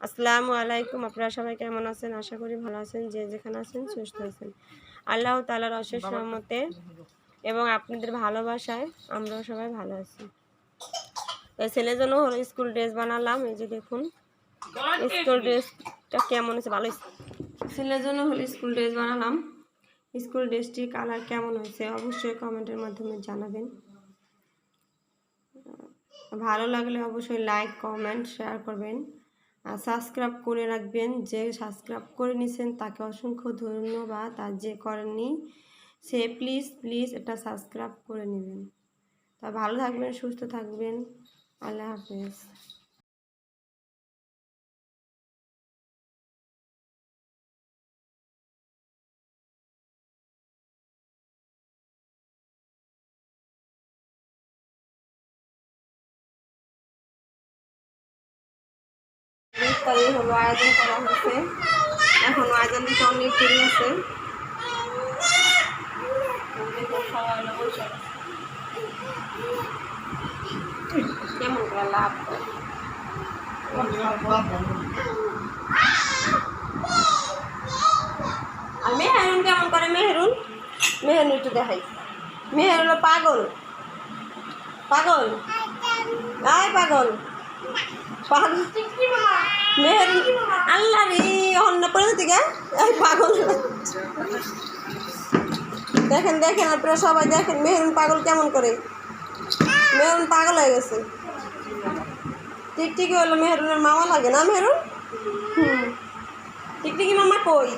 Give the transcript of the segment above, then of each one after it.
আসসালামু আলাইকুম। আপনারা সবাই কেমন আছেন? আশা করি ভালো আছেন। যে যেখানে আছেন সুস্থ আছেন। আল্লাহ তাআলার অশেষ রহমতে এবং আপনাদের ভালোবাসায় আমরাও সবাই ভালো আছি। এই ছেলের জন্য হলো স্কুল ড্রেস বানালাম। এই যে দেখুন স্কুল ড্রেসটা কেমন হয়েছে, ভালো হয়েছে। ছেলের জন্য হলো স্কুল ড্রেস বানালাম। স্কুল ড্রেসটির কালার কেমন হয়েছে অবশ্যই কমেন্টের মাধ্যমে জানাবেন। ভালো লাগলে অবশ্যই লাইক কমেন্ট শেয়ার করবেন আর সাবস্ক্রাইব করে রাখবেন। যে সাবস্ক্রাইব করে নিছেন তাকে অসংখ্য ধন্যবাদ, আর যে করেননি সে প্লিজ এটা সাবস্ক্রাইব করে নেবেন। তা ভালো থাকবেন, সুস্থ থাকবেন। আল্লাহ হাফেজ। ইফতারি হলো আয়োজন করা হয়েছে, এখন আয়োজন দিতে অনেক দেরি আছে। কেমন করে লাভ আর মেহেরুন কেমন করে? মেহেরুন একটু দেখাই। মেহেরুন পাগল পাগল আয় পাগল পাগল মেহেরুন আল্লাহ রে অন্য পড়ে দিকে পাগল। দেখেন দেখেন আপনারা সবাই দেখেন মেহেরুন পাগল কেমন করে। মেহেরুন পাগল হয়ে গেছে। টিকটিকি হলো মেহেরুনের মামা লাগে না মেহেরুন? টিকটিকি মামা কই?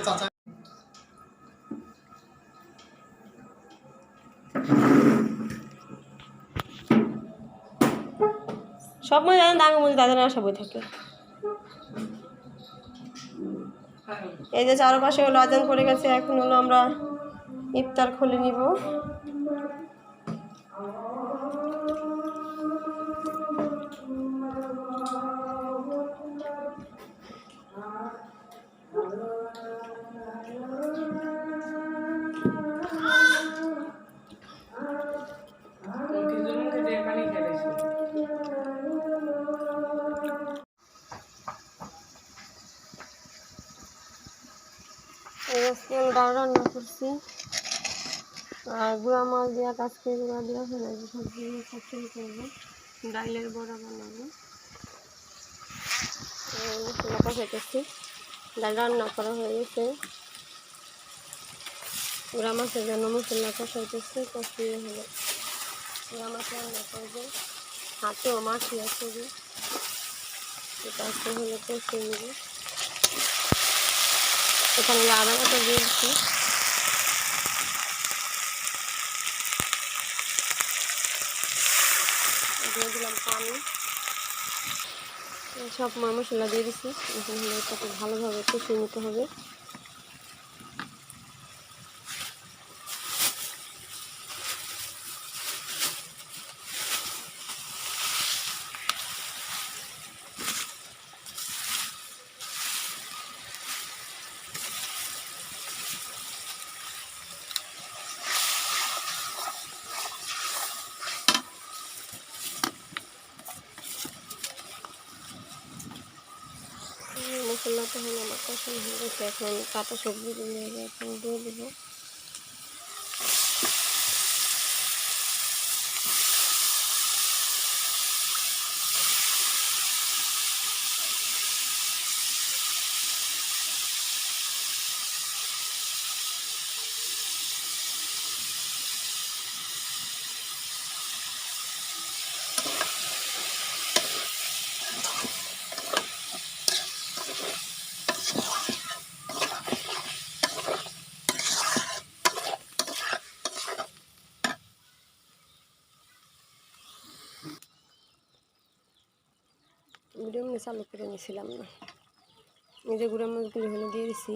চাচা সব মনে জানেন দাঙ্গমুজি তাদের আশা বই থাকে। এই যে চারপাশে হলো আজান পড়ে গেছে, এখন হলো আমরা ইফতার খুলে নিব। আজকে আমি ডাল রান্না করছি আর গুঁড়া মাছ দেওয়া কাজকে গুঁড়া দেওয়া হয়ে যাবে। সবজি চচ্চড়ি করবো, ডাইলের বড়া বানাবো। মশলা কষাইতেছি, ডাল রান্না করা হয়ে গেছে। গুঁড়া মাছের জন্য মশলা কষাইতেছে, কষিয়ে হলো গুঁড়া মাছ রান্না করবো। হাতেও মাছি আছে যে এটা হলো কষিয়ে নেবো। এখানে আদা বাটা দিয়ে দিচ্ছি, দিয়ে দিলাম পানি, সব মশলা দিয়ে দিচ্ছি। এখন হলো এটাকে ভালোভাবে কষিয়ে নিতে হবে। মশলাটা হলো আমার কষানো হয়ে গেছে, এখন কাটা সবজি এখন দিয়ে দেবো। ভিডিও চালু করে নিয়েছিলাম না, এই যে গুঁড়া মাছগুলো হলো দিয়ে দিছি।